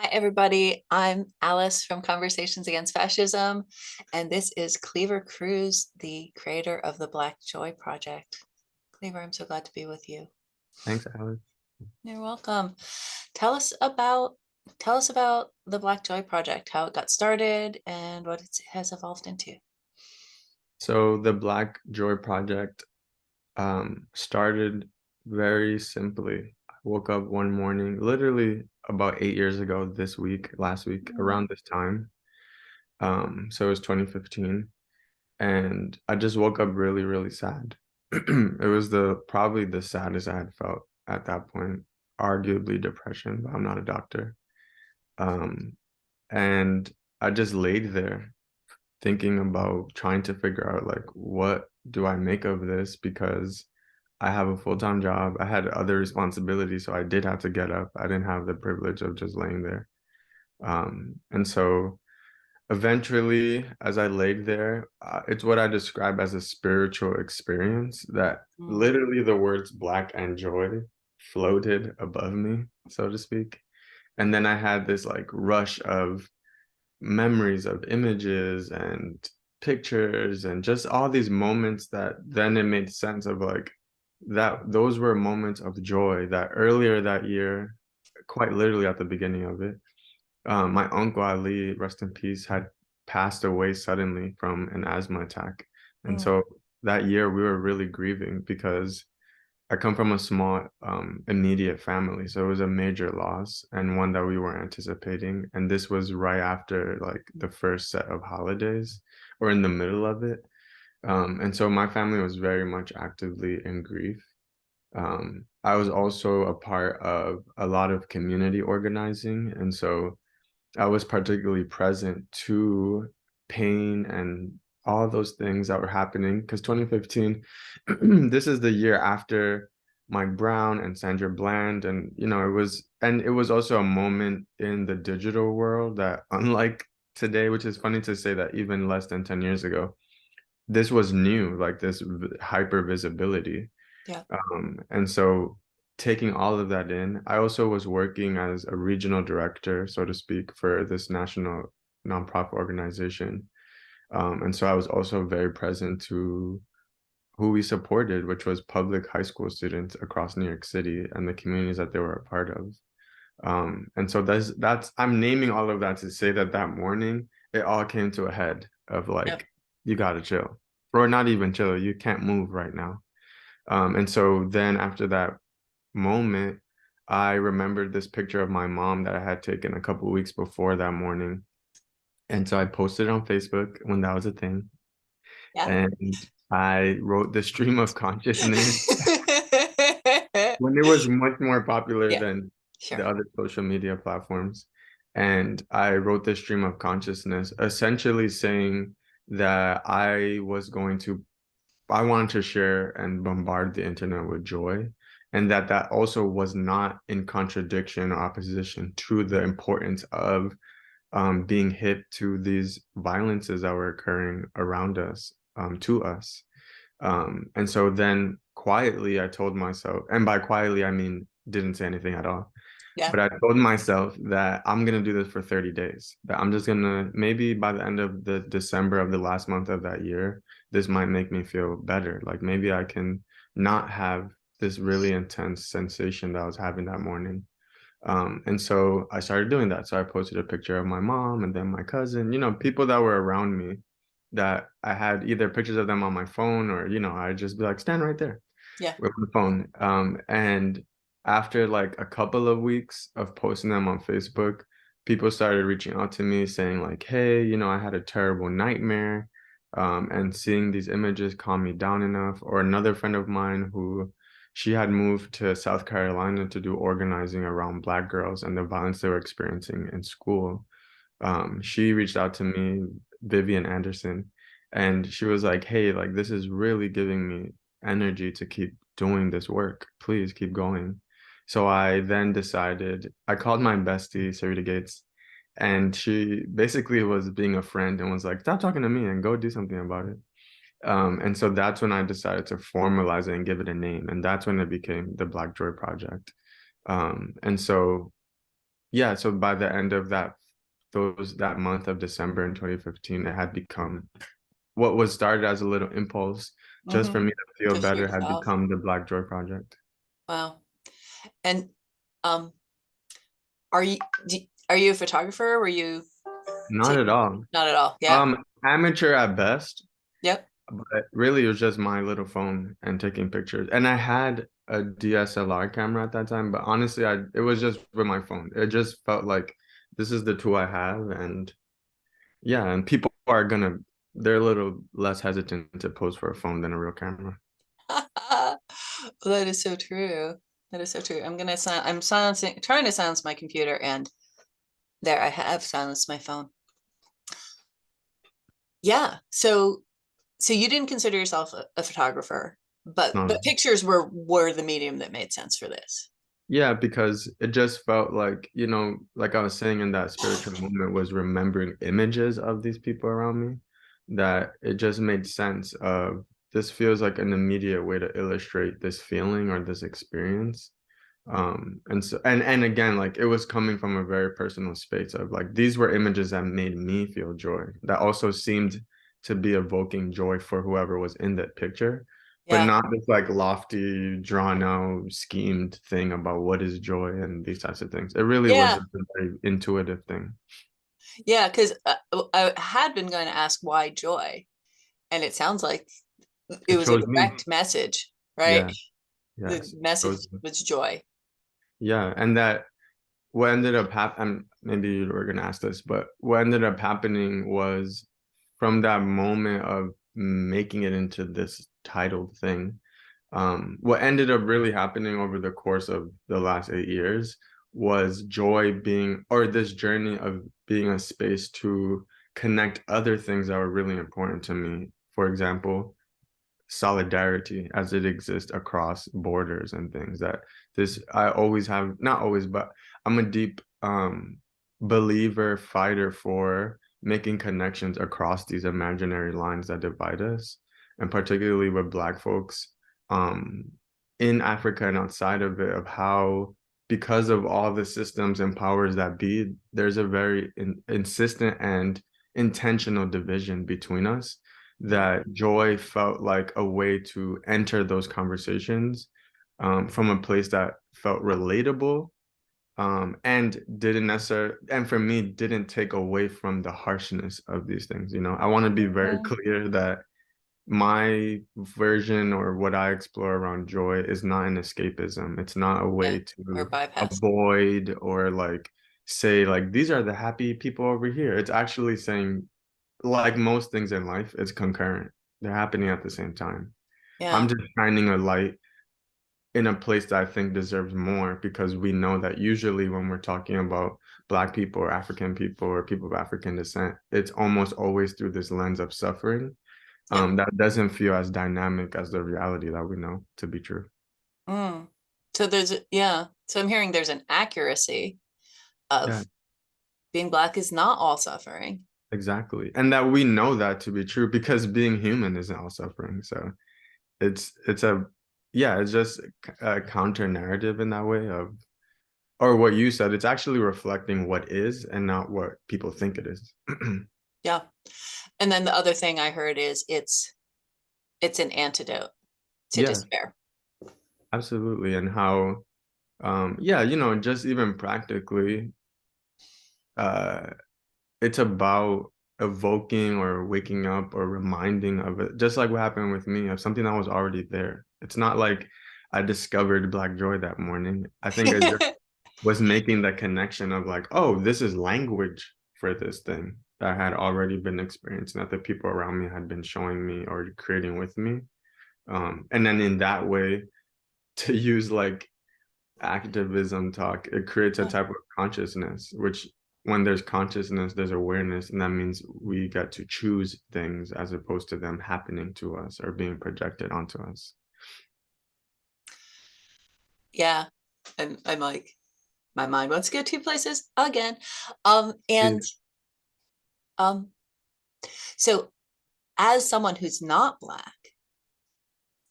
Hi, everybody. I'm Alice from Conversations Against Fascism, and this is Kleaver Cruz, the creator of the Black Joy Project. Kleaver, I'm so glad to be with you. Thanks, Alex. You're welcome. Tell us about tell us about the Black Joy Project, how it got started, and what it has evolved into. So the Black Joy Project started very simply. I woke up one morning, literally about 8 years ago last week, Mm. around this time. So it was 2015, and I just woke up really, really sad. It was the probably the saddest I had felt at that point, arguably depression, but I'm not a doctor. Um, and I just laid there thinking about trying to figure out like what do I make of this because I have a full-time job. I had other responsibilities, so I did have to get up. I didn't have the privilege of just laying there. And so eventually, as I laid there, it's what I describe as a spiritual experience that Mm. literally the words black and joy floated above me, so to speak. And then I had this like rush of memories of images and pictures and just all these moments that then it made sense of like that those were moments of joy that earlier that year, quite literally at the beginning of it, my uncle Ali, rest in peace, had passed away suddenly from an asthma attack. And Mm. so that year we were really grieving because I come from a small, immediate family, so it was a major loss and one that we weren't anticipating. And this was right after like the first set of holidays or in the middle of it. And so my family was very much actively in grief. I was also a part of a lot of community organizing, and so I was particularly present to pain and all those things that were happening because 2015, this is the year after Mike Brown and Sandra Bland, and it was also a moment in the digital world that, unlike today, which is funny to say that even less than 10 years ago, this was new, like this hyper visibility. Yeah. And so taking all of that in, I also was working as a regional director, so to speak, for this national nonprofit organization. And so I was also very present to who we supported, which was public high school students across New York City and the communities that they were a part of. And so that's I'm naming all of that to say that that morning it all came to a head of Yep. like, you gotta chill, or not even chill, you can't move right now. And so then after that moment, I remembered this picture of my mom that I had taken a couple weeks before that morning. And so I posted it on Facebook when that was a thing. Yeah. And I wrote the stream of consciousness when it was much more popular Yeah, than sure. the other social media platforms. And I wrote the stream of consciousness, essentially saying that I wanted to share and bombard the internet with joy, and that also was not in contradiction or opposition to the importance of being hip to these violences that were occurring around us, to us. And so then quietly, I told myself, and by quietly, I mean didn't say anything at all. Yeah. But I told myself that I'm gonna do this for 30 days. That I'm just gonna maybe by the end of the December of the last month of that year, this might make me feel better. Like maybe I can not have this really intense sensation that I was having that morning. And so I started doing that. So I posted a picture of my mom and then my cousin, people that were around me that I had either pictures of them on my phone or, I'd just be like, stand right there Yeah. with the phone. And after like a couple of weeks of posting them on Facebook, people started reaching out to me saying like, hey, I had a terrible nightmare. And seeing these images calmed me down enough. Or another friend of mine who she had moved to South Carolina to do organizing around Black girls and the violence they were experiencing in school. She reached out to me, Vivian Anderson, and she was like, hey, like this is really giving me energy to keep doing this work. Please keep going. So I then decided, I called my bestie, Sarita Gates, and she basically was being a friend and was like, stop talking to me and go do something about it. And so that's when I decided to formalize it and give it a name. And that's when it became the Black Joy Project. And so yeah, so by the end of that month of December in 2015, it had become what was started as a little impulse just for Hmm. me to feel Just for better had yourself. become the Black Joy Project. Wow. And um, are you are you a photographer? Were you Not at taking? all. Not at all. Yeah. Amateur at best, Yep. but really it was just my little phone and taking pictures. And I had a DSLR camera at that time, but honestly, it was just with my phone. It just felt like this is the tool I have, and yeah, and people are gonna they're a little less hesitant to pose for a phone than a real camera. That is so true. That is so true. I'm silencing, trying to silence my computer, and there I have silenced my phone. Yeah. So you didn't consider yourself a photographer, but No. pictures were the medium that made sense for this. Yeah, because it just felt like, like I was saying in that spiritual moment was remembering images of these people around me, that it just made sense of this feels like an immediate way to illustrate this feeling or this experience. And again, like it was coming from a very personal space of like these were images that made me feel joy, that also seemed to be evoking joy for whoever was in that picture, but Yeah. not this like lofty, drawn out, schemed thing about what is joy and these types of things. It really was Yeah. just a very intuitive thing. Yeah. Because I had been going to ask why joy, and it sounds like it It was a chose me. direct message, right? Yeah, The yes. It message chose me. was joy. Yeah, and that what ended up happening, maybe you were gonna ask this, but what ended up happening was from that moment of making it into this titled thing, what ended up really happening over the course of the last 8 years was joy being, or this journey of being a space to connect other things that were really important to me. For example, solidarity as it exists across borders and things that this I always have, not always, but I'm a deep believer, fighter for making connections across these imaginary lines that divide us, and particularly with Black folks um in Africa and outside of it, of how because of all the systems and powers that be, there's a very insistent and intentional division between us, Mm. that joy felt like a way to enter those conversations from a place that felt relatable, and didn't necessarily, and for me, didn't take away from the harshness of these things. I want to be very Mhm. clear that my version or what I explore around joy is not an escapism. It's not a Yeah. way Or to bypass. avoid or like say like these are the happy people over here. It's actually saying, like most things in life, it's concurrent. They're happening at the same time. I'm Yeah. just shining a light in a place that I think deserves more, because we know that usually when we're talking about Black people or African people or people of African descent, it's almost always through this lens of suffering, Yep. that doesn't feel as dynamic as the reality that we know to be true. Mm. So yeah. So I'm hearing there's an accuracy Yeah, of being Black is not all suffering. exactly. And that we know that to be true because being human isn't all suffering. So it's a yeah, it's just a counter narrative in that way of, or what you said, it's actually reflecting what is and not what people think it is. Yeah. And then the other thing I heard is it's an antidote to Yeah, despair. absolutely. And how yeah, just even practically, uh it's about evoking or waking up or reminding of it, just like what happened with me, of something that was already there. It's not like I discovered Black joy that morning. I think it just was making the connection of like, oh, this is language for this thing that had already been experienced, that the people around me had been showing me or creating with me. And then in that way, to use like activism talk, it creates a Yeah. type of consciousness, which when there's consciousness, there's awareness, and that means we get to choose things as opposed to them happening to us or being projected onto us. Yeah. I'm like, my mind wants to go two places again. Yeah. And um, so as someone who's not Black,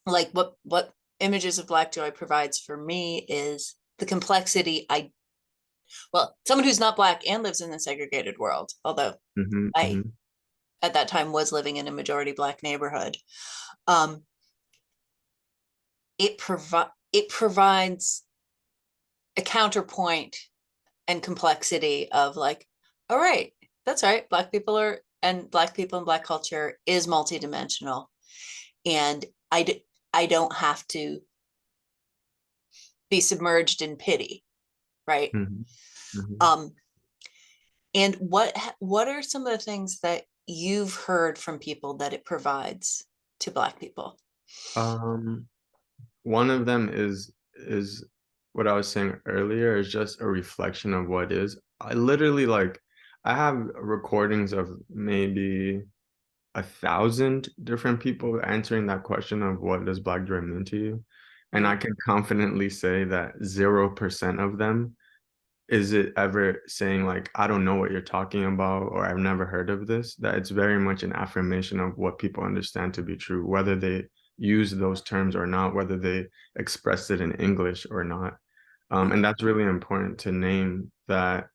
like what images of Black joy provides for me is the complexity Well, someone who's not black and lives in a segregated world, although Hmm. I Hmm. at that time was living in a majority black neighborhood. Um, it provides a counterpoint and complexity of like, all right, that's right, black people and black culture is multidimensional, and I don't have to be submerged in pity, right? Hmm. Hmm. Um, and what are some of the things that you've heard from people that it provides to black people? Um, One of them is what I was saying earlier is just a reflection of what is. I literally like I have recordings of maybe 1,000 different people answering that question of what does Black joy mean to you? And I Mm, can confidently say that 0% of them is it ever saying like, I don't know what you're talking about, or I've never heard of this, that it's very much an affirmation of what people understand to be true, whether they use those terms or not, whether they express it in English or not. And mm. that's really important to name that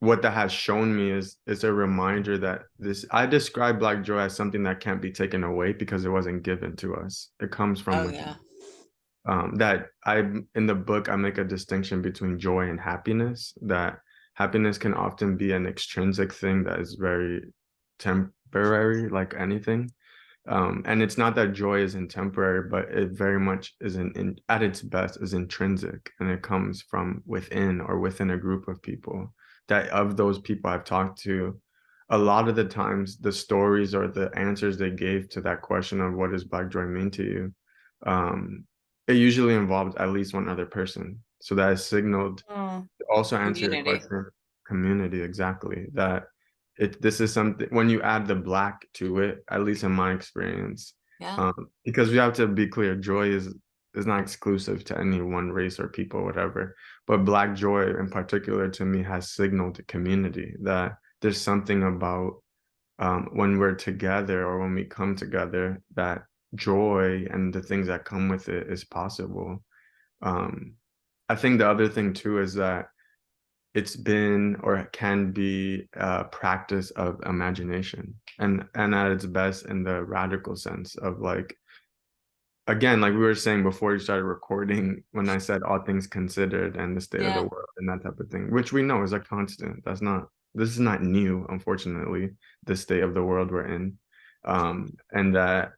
what that has shown me is it's a reminder that this I describe Black joy as something that can't be taken away because it wasn't given to us. It comes from Oh within. yeah. That I in the book I make a distinction between joy and happiness. That happiness can often be an extrinsic thing that is very temporary, like anything. And it's not that joy isn't temporary, but it very much at its best is intrinsic, and it comes from within or within a group of people. That of those people I've talked to, a lot of the times the stories or the answers they gave to that question of what does Black joy mean to you, um, it usually involved at least one other person. So that is signaled Mm, also answer your community. question, community, exactly. That this is something when you add the black to it, at least in my experience, Yeah. because we have to be clear, joy is not exclusive to any one race or people, whatever. But black joy in particular to me has signaled community that there's something about when we're together or when we come together that joy and the things that come with it is possible. Um, I think the other thing too is that it's been or it can be a practice of imagination and at its best in the radical sense of like again like we were saying before you started recording when I said all things considered and the state of the Yeah. world and that type of thing, which we know is a constant. This is not new, unfortunately, the state of the world we're in. And that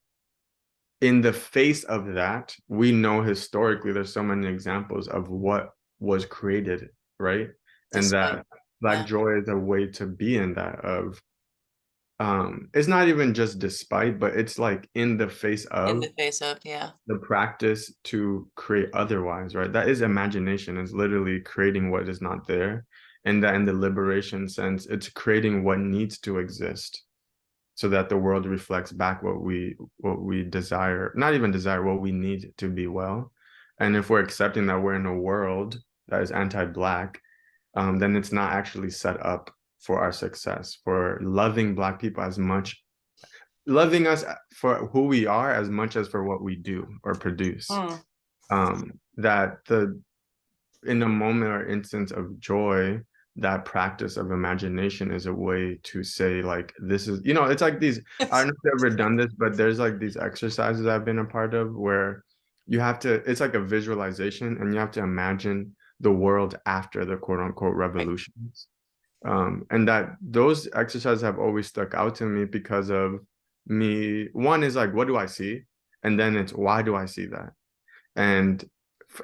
in the face of that, we know historically there's so many examples of what was created, right? And Despite, that Black yeah, joy is a way to be in that of it's not even just despite, but it's like in the face in of the face of, yeah. the practice to create otherwise, right? That is imagination, is literally creating what is not there. And that in the liberation sense, it's creating what needs to exist so that the world reflects back what we desire, not even desire, what we need to be well. And if we're accepting that we're in a world that is anti-black, then it's not actually set up for our success, for loving Black people as much, loving us for who we are as much as for what we do or produce. Mm. That the in a moment or instance of joy, that practice of imagination is a way to say like this is, it's like these, I don't know if you've ever done this, but there's like these exercises I've been a part of where you have to, it's like a visualization and you have to imagine the world after the quote unquote Right. revolutions. And that those exercises have always stuck out to me because of me. One is like, what do I see? And then it's why do I see that? and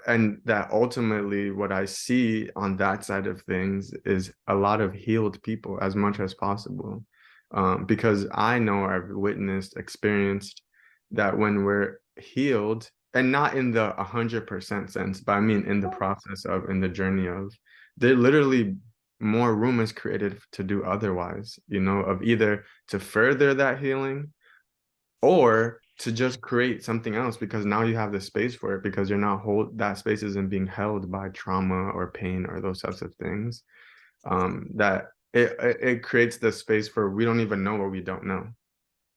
and that ultimately what I see on that side of things is a lot of healed people as much as possible, because I know I've witnessed, experienced that when we're healed, and not in the 100% sense, but I mean in the process of, in the journey of, there literally more room is created to do otherwise, of either to further that healing or to just create something else because now you have the space for it because you're not that space isn't being held by trauma or pain or those types of things. That it creates the space for we don't even know what we don't know,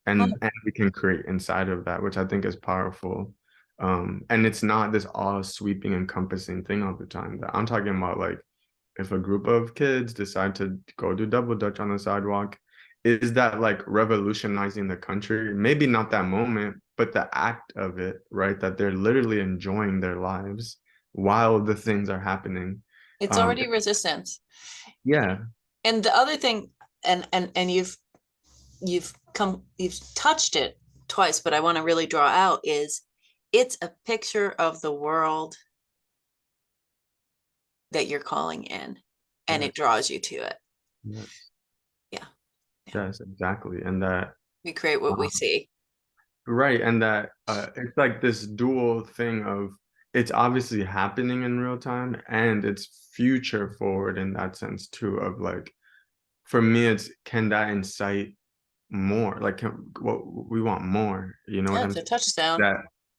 Oh, and we can create inside of that, which I think is powerful. And it's not this all sweeping encompassing thing all the time. That I'm talking about, like if a group of kids decide to go do double dutch on the sidewalk, is that like revolutionizing the country? Maybe not that moment, but the act of it, right? That they're literally enjoying their lives while the things are happening. It's Um, already resistance. yeah, And the other thing, and you've touched it twice, but I want to really draw out is it's a picture of the world that you're calling in, and yeah, it draws you to it. yes, Yeah. Yeah. yes, exactly. And that, We create what we um, see. right, and that it's like this dual thing of it's obviously happening in real time and it's future forward in that sense too, of like for me it's can that incite more? Like what we want more, you know what Yeah, I'm it's a saying? touchstone. That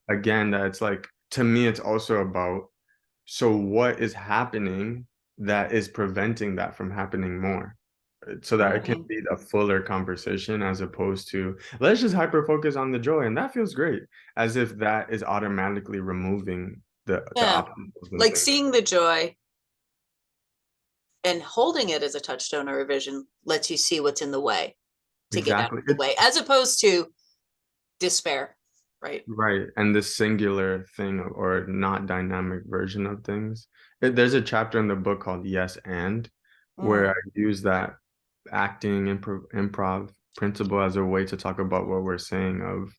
again, that it's like to me it's also about so what is happening that is preventing that from happening more? So that it can Mhm. be a fuller conversation as opposed to let's just hyper focus on the joy and that feels great, as if that is automatically removing the Yeah. obstacles and Like things. seeing the joy and holding it as a touchstone or a vision lets you see what's in the way to get out Exactly. of the It's way, as opposed to despair, right? right. And this singular thing or not dynamic version of things. There's a chapter in the book called Yes and where I Mm, use that acting improv principle as a way to talk about what we're saying of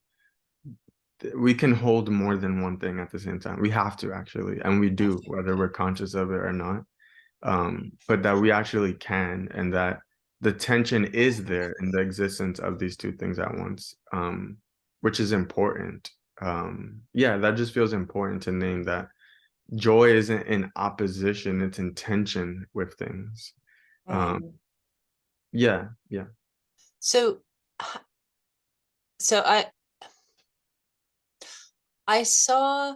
we can hold more than one thing at the same time. We have to actually, and we have do, to. whether we're conscious of it or not. But that we actually can, and that the tension is there in the existence of these two things at once, which is important. Yeah, that just feels important to name that joy isn't in opposition, it's in tension with things. Um, Mm. yeah, yeah, So, so I saw.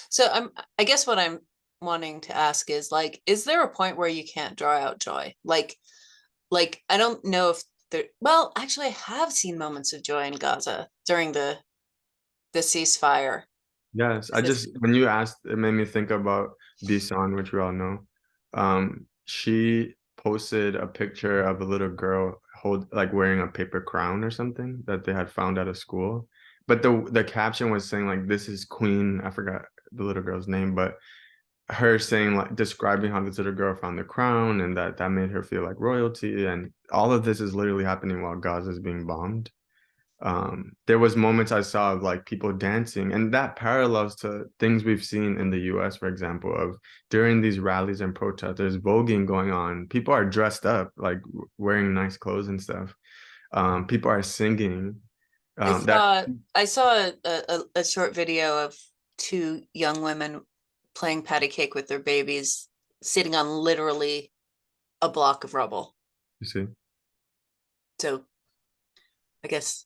So I guess what I'm wanting to ask is like, is there a point where you can't draw out joy? Like I don't know if there. Well, actually, I have seen moments of joy in Gaza during the ceasefire. yes. I This just when you asked, it made me think about Bisan, which we all know. She posted a picture of a little girl like wearing a paper crown or something that they had found at a school. But the caption was saying like this is Queen, I forgot the little girl's name, but her saying like describing how this little girl found the crown and that made her feel like royalty. And all of this is literally happening while Gaza is being bombed. There was moments I saw of like people dancing, and that parallels to things we've seen in the US, for example, of during these rallies and protests, there's voguing going on. People are dressed up, like wearing nice clothes and stuff. People are singing. I That saw I saw a short video of two young women playing patty cake with their babies, sitting on literally a block of rubble. you see, So I guess,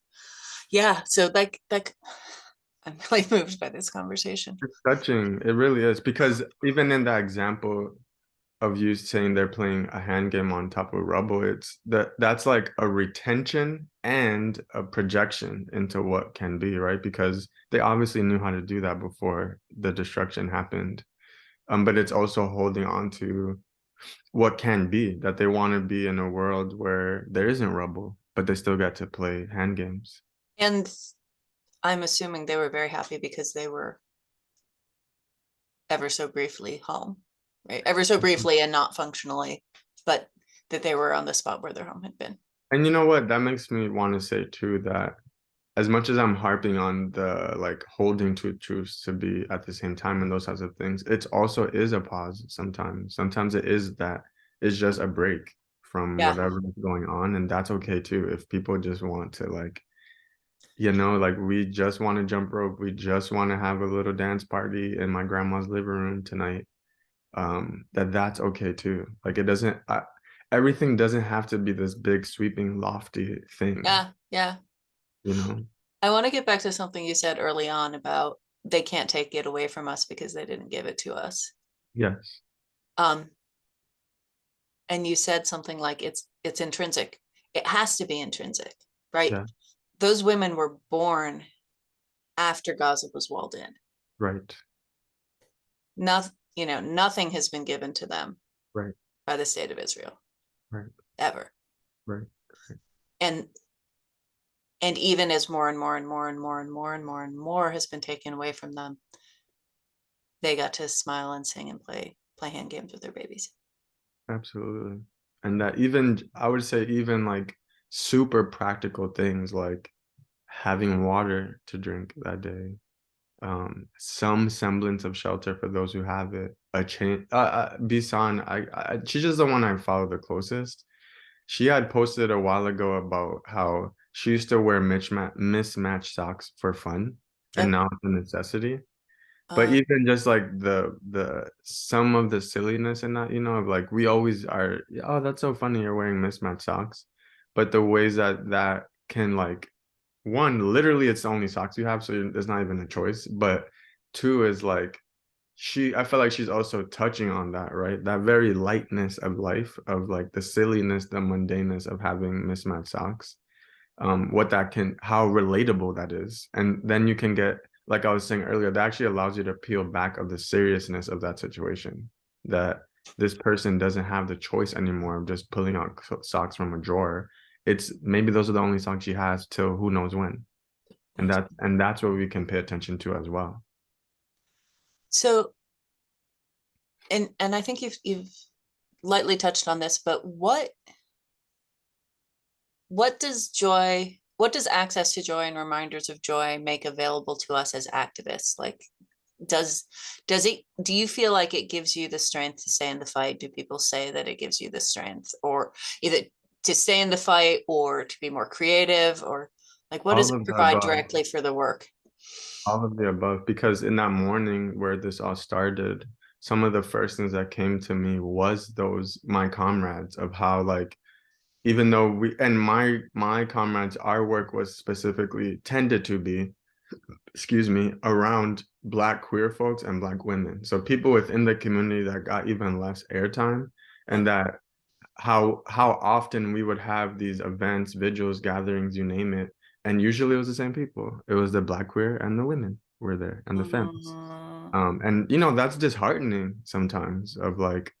yeah. So like, I'm really moved by this conversation. it's touching. It really is because even in that example of you saying they're playing a hand game on top of rubble, it's that's like a retention and a projection into what can be, right? Because they obviously knew how to do that before the destruction happened. But it's also holding on to what can be, that they want to be in a world where there isn't rubble, but they still get to play hand games. And I'm assuming they were very happy because they were ever so briefly home, right? Ever so briefly and not functionally, but that they were on the spot where their home had been. And you know what? That makes me want to say too that as much as I'm harping on the like holding two truths to be at the same time and those types of things, it's also is a pause sometimes. Sometimes it is that it's just a break from Yeah. whatever is going on, and that's okay too. If people just want to like, like we just want to jump rope, we just want to have a little dance party in my grandma's living room tonight. That's okay too. Like it doesn't, everything doesn't have to be this big sweeping lofty thing, Yeah. Yeah. you know? I want to get back to something you said early on about they can't take it away from us because they didn't give it to us. Yes. Um, and you said something like it's intrinsic. It has to be intrinsic, right? Yeah. Those women were born after Gaza was walled in. Right. Nothing, nothing has been given to them. Right. by the state of Israel Right. ever. Right. Right. And even as more and more and more and more and more and more and more has been taken away from them, they got to smile and sing and play hand games with their babies. Absolutely. And that even, I would say, even like super practical things like having water to drink that day, some semblance of shelter for those who have it, a change. Bisan, she's just the one I follow the closest. She had posted a while ago about how she used to wear mismatched socks for fun, and Yep. now it's a necessity. But Uh, even just like the some of the silliness in that, of like we always are, oh, that's so funny you're wearing mismatched socks. But the ways that that can like one, literally it's the only socks you have, so there's not even a choice. But two is like I feel like she's also touching on that, right? That very lightness of life, of like the silliness, the mundaneness of having mismatched socks, what that can, how relatable that is. And then you can get, like I was saying earlier, that actually allows you to peel back of the seriousness of that situation. That this person doesn't have the choice anymore of just pulling out socks from a drawer. It's maybe those are the only socks she has till who knows when. And that's what we can pay attention to as well. so, and I think you've lightly touched on this, but what does access to joy and reminders of joy make available to us as activists? Like, does do you feel like it gives you the strength to stay in the fight? Do people say that it gives you the strength, or either to stay in the fight or to be more creative, or like what does All it of the provide above. directly for the work? All of the above, because in that morning where this all started, some of the first things that came to me was those my comrades of how like even though we and my comrades, our work was specifically tended to be, excuse me, around Black queer folks and Black women. So people within the community that got even less airtime, and Yep. that how often we would have these events, vigils, gatherings, you name it, and usually it was the same people. It was the Black queer and the women were there and the femmes. Mm, And that's disheartening sometimes of like,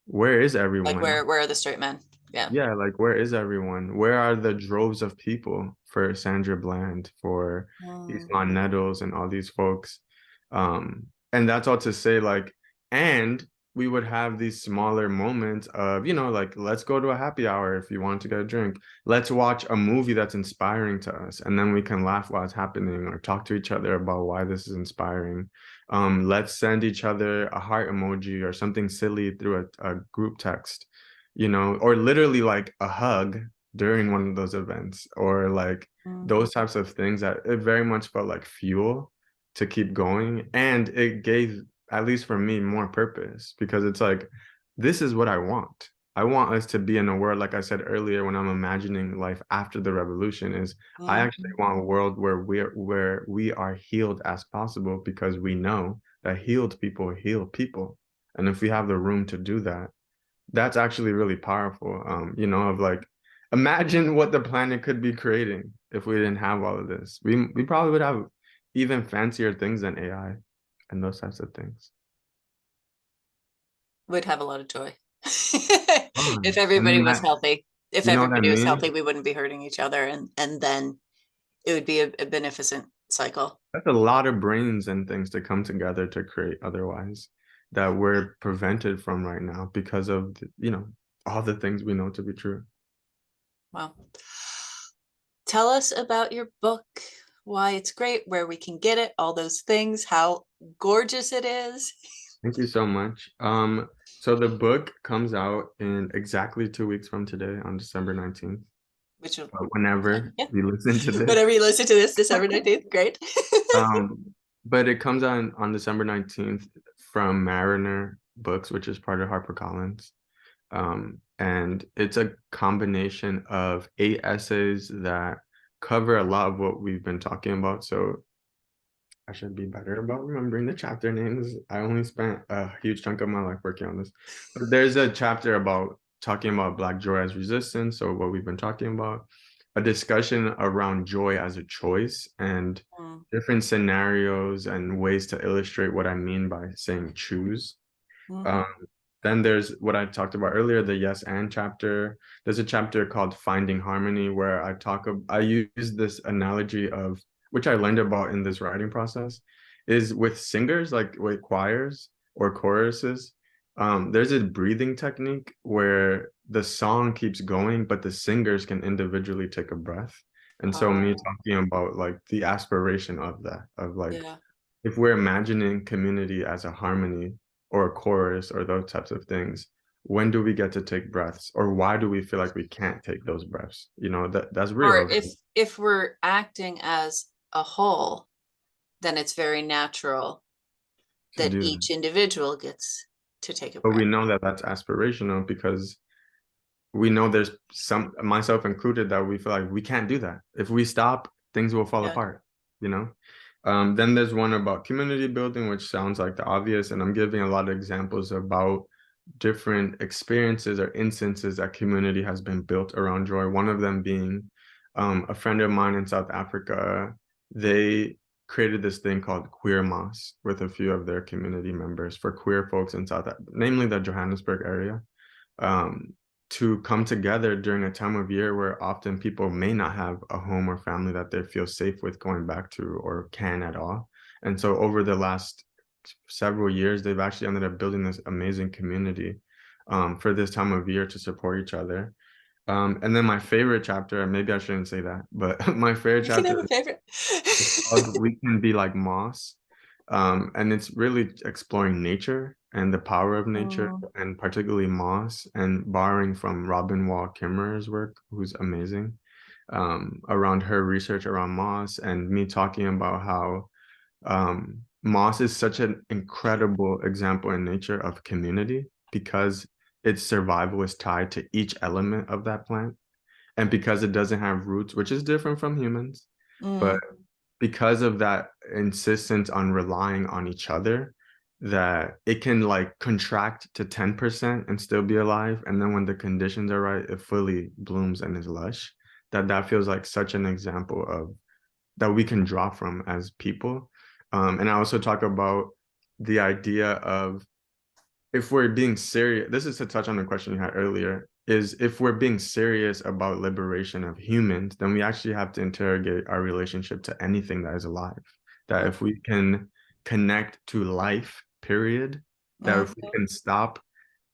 where is like everyone? where are the straight men? Yeah. Yeah, like where is everyone? Where are the droves of people for Sandra Bland, for Mm, Isman Nettles and all these folks? And that's all to say, like, and we would have these smaller moments of, like, let's go to a happy hour if you want to get a drink. Let's watch a movie that's inspiring to us, and then we can laugh while it's happening or talk to each other about why this is inspiring. Let's send each other a heart emoji or something silly through a group text, or literally like a hug during one of those events, or like mm, those types of things that it very much felt like fuel to keep going. And it gave, at least for me, more purpose because it's like, this is what I want. I want us to be in a world, like I said earlier, when I'm imagining life after the revolution, is I actually mm, want a world where we are healed as possible because we know that healed people heal people. And if we have the room to do that, that's actually really powerful. Of like, imagine what the planet could be creating if we didn't have all of this. We probably would have even fancier things than AI and those types of things. would have a lot of joy. If Fun. everybody And was that, healthy. If you know what I everybody was mean? healthy, we wouldn't be hurting each other, and then it would be a beneficent cycle. That's a lot of brains and things to come together to create otherwise that we're prevented from right now because of, all the things we know to be true. Wow. Tell us about your book, why it's great, where we can get it, all those things, how gorgeous it is. Thank you so much. So the book comes out in exactly 2 weeks from today on December 19th. Which will, Whenever yeah. you listen to this. Whenever you listen to this, December 19th, great. But it comes out on December 19th from Mariner Books, which is part of HarperCollins. And it's a combination of 8 essays that cover a lot of what we've been talking about. So I should be better about remembering the chapter names. I only spent a huge chunk of my life working on this. But there's a chapter about talking about Black joy as resistance, or what we've been talking about, a discussion around joy as a choice and Mm, different scenarios and ways to illustrate what I mean by saying choose. Um, mhm. Then there's what I talked about earlier, the yes and chapter. There's a chapter called Finding Harmony where I use this analogy of which I learned about in this writing process is with singers, like with choirs or choruses. There's a breathing technique where the song keeps going, but the singers can individually take a breath. And so me Oh, talking about like the aspiration of that, of like yeah. if we're imagining community as a harmony or a chorus or those types of things, when do we get to take breaths? Or why do we feel like we can't take those breaths? You know, that's Or real if we're acting as a whole, then it's very natural to that do that. each individual gets to take a But we breath. know that that's aspirational because we know there's some, myself included, that we feel like we can't do that. If we stop, things will fall Yeah. apart, you know? Then there's one about community building, which sounds like the obvious, and I'm giving a lot of examples about different experiences or instances that community has been built around joy. One of them being a friend of mine in South Africa. They created this thing called Queer Moss with a few of their community members for queer folks in namely the Johannesburg area, um, to come together during a time of year where often people may not have a home or family that they feel safe with going back to or can at all. And so over the last several years, they've actually ended up building this amazing community for this time of year to support each other. And then my favorite chapter, and maybe I shouldn't say that, but my favorite You can chapter have a favorite. is called We Can Be Like Moss. And it's really exploring nature and the power of nature, Mm, and particularly moss, and borrowing from Robin Wall Kimmerer's work, who's amazing, around her research around moss, and me talking about how moss is such an incredible example in nature of community because its survival is tied to each element of that plant. And because it doesn't have roots, which is different from humans, but mm, because of that insistence on relying on each other, that it can like contract to 10% and still be alive. And then when the conditions are right, it fully blooms and is lush. That feels like such an example of that we can draw from as people. And I also talk about the idea of if we're being serious, this is to touch on the question you had earlier, is if we're being serious about liberation of humans, then we actually have to interrogate our relationship to anything that is alive. That mm, if we can connect to life, period, that if we mhm. can stop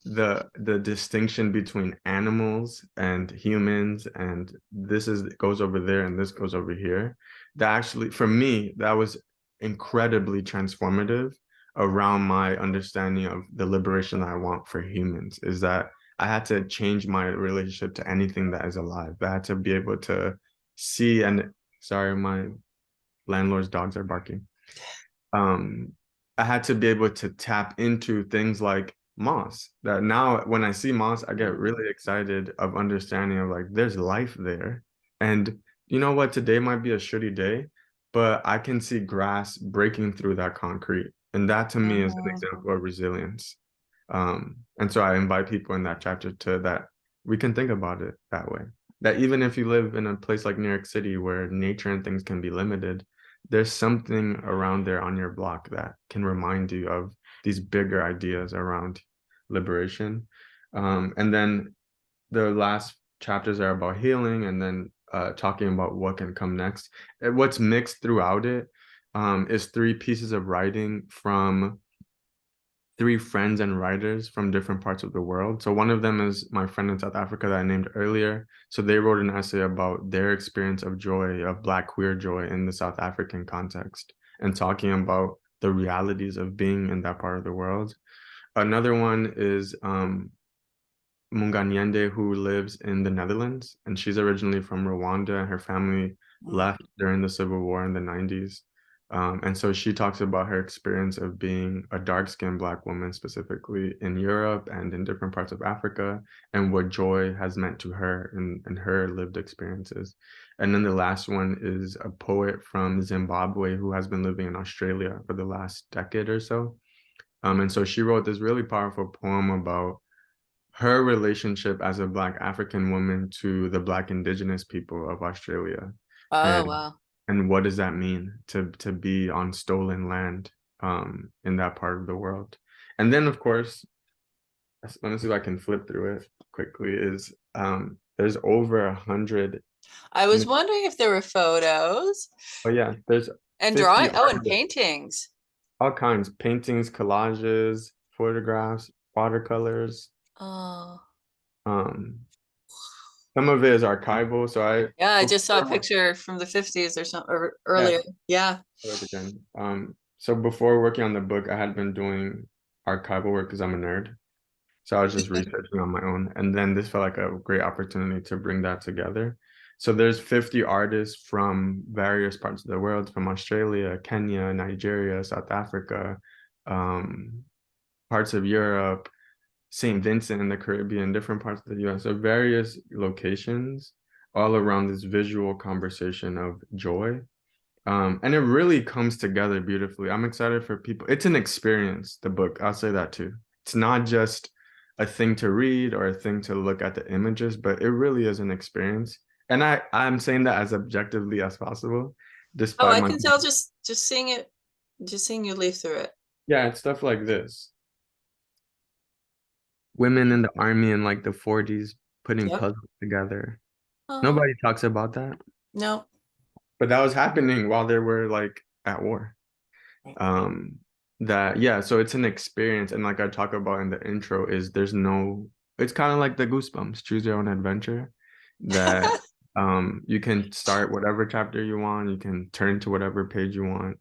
the distinction between animals and humans, and this is goes over there and this goes over here, that actually for me that was incredibly transformative around my understanding of the liberation that I want for humans, is that I had to change my relationship to anything that is alive. I had to be able to see, and sorry, my landlord's dogs are barking. um, I had to be able to tap into things like moss. That now, when I see moss, I get Mm. really excited of understanding of like there's life there. And you know what? Today might be a shitty day, but I can see grass breaking through that concrete, and that to me is an Mhm. example of resilience. And so I invite people in that chapter to that we can think about it that way. That even if you live in a place like New York City where nature and things can be limited, there's something around there on your block that can remind you of these bigger ideas around liberation. And then the last chapters are about healing, and then talking about what can come next. And what's mixed throughout it is three pieces of writing from three friends and writers from different parts of the world. So one of them is my friend in South Africa that I named earlier. So they wrote an essay about their experience of joy, of Black queer joy in the South African context, and talking about the realities of being in that part of the world. Another one is Munganyende, who lives in the Netherlands, and she's originally from Rwanda, and her family Mm. left during the Civil War in the 90s. And so she talks about her experience of being a dark-skinned Black woman, specifically in Europe and in different parts of Africa, and what joy has meant to her and her lived experiences. And then the last one is a poet from Zimbabwe who has been living in Australia for the last decade or so. And so she wrote this really powerful poem about her relationship as a Black African woman to the Black Indigenous people of Australia, Oh, and wow. what does that mean to be on stolen land in that part of the world. And then of course let me see if I can flip through it quickly. Is there's over 100. I was wondering if there were photos Oh yeah, there's and 50 drawing. Oh, and artists, paintings. all kinds, paintings, collages, photographs, watercolors. Oh, Um, some of it is archival. So I yeah, I just saw a before picture from the 50s or something or yeah, earlier. Yeah. show it again. So before working on the book, I had been doing archival work because I'm a nerd. So I was just researching on my own. And then this felt like a great opportunity to bring that together. So there's 50 artists from various parts of the world, from Australia, Kenya, Nigeria, South Africa, um, parts of Europe, St. Vincent in the Caribbean, different parts of the US. So various locations all around this visual conversation of joy. And it really comes together beautifully. I'm excited for people. It's an experience, the book. I'll say that too. It's not just a thing to read or a thing to look at the images, but it really is an experience. And I'm saying that as objectively as possible, Oh, despite I my can tell just seeing it, just seeing you leaf through it. yeah, it's stuff like this. Women in the army in like the 40s putting Yep. puzzles together. Oh, Nobody talks about that, no. but that was happening while they were like at war. um that yeah, so it's an experience, and like I talk about in the intro, is there's no, it's kind of like the Goosebumps, choose your own adventure, that you can start whatever chapter you want, you can turn to whatever page you want.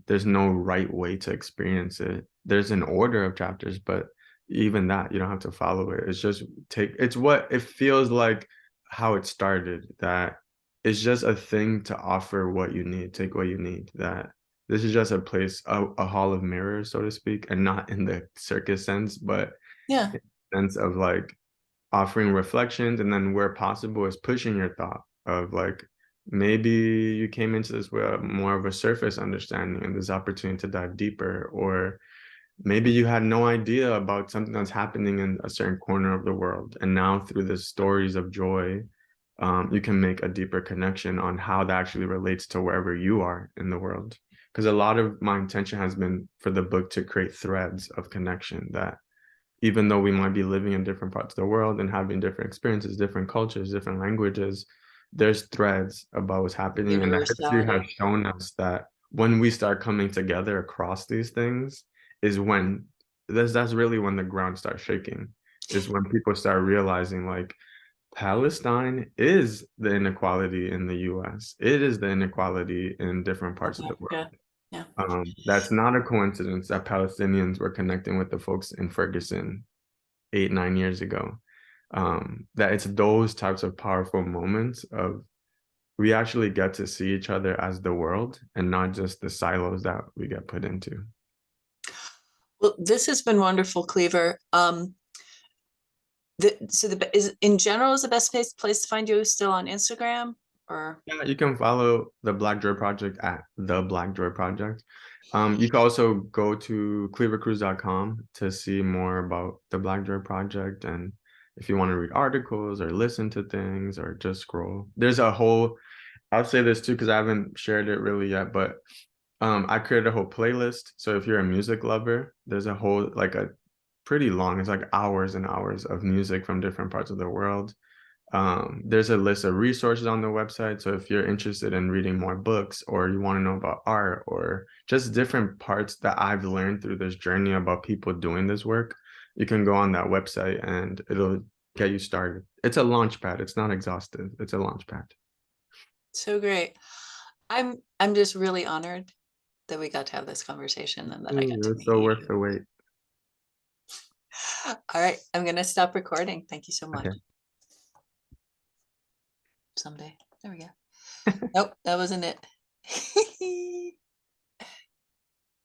There's no right way to experience it. There's an order of chapters, but even that you don't have to follow it. It's just take, it's what it feels like, how it started, that it's just a thing to offer what you need, take what you need, that this is just a place, a hall of mirrors, so to speak, and not in the circus sense, but Yeah. in the sense of like offering reflections, and then where possible is pushing your thought of like, maybe you came into this with more of a surface understanding and this opportunity to dive deeper, or maybe you had no idea about something that's happening in a certain corner of the world, and now through the stories of joy, you can make a deeper connection on how that actually relates to wherever you are in the world. Because a lot of my intention has been for the book to create threads of connection, that even though we might be living in different parts of the world and having different experiences, different cultures, different languages, there's threads about what's happening. And that history has Universality. shown us that when we start coming together across these things, is when that's really when the ground starts shaking, is when people start realizing like Palestine is the inequality in the US. It is the inequality in different parts of the world. Yeah. Yeah. That's not a coincidence that Palestinians were connecting with the folks in Ferguson 8, 9 years ago. That it's those types of powerful moments of, we actually get to see each other as the world and not just the silos that we get put into. Well, this has been wonderful, Cleaver. So the is in general is the best place to find you still on Instagram or Yeah, you can follow the Black Joy Project at the Black Joy Project. You can also go to cleavercruz.com to see more about the Black Joy Project. And if you want to read articles or listen to things or just scroll, there's a whole, I'll say this too, because I haven't shared it really yet, but I created a whole playlist. So if you're a music lover, there's a whole, like a pretty long, it's like hours and hours of music from different parts of the world. There's a list of resources on the website. So if you're interested in reading more books, or you want to know about art, or just different parts that I've learned through this journey about people doing this work, you can go on that website and it'll get you started. It's a launch pad. It's not exhaustive. It's a launch pad. so great. I'm just really honored that we got to have this conversation and that I got to It's meet so worth you. the wait. All right, I'm gonna stop recording. Thank you so much. Okay. Someday. There we go. Nope, that wasn't it.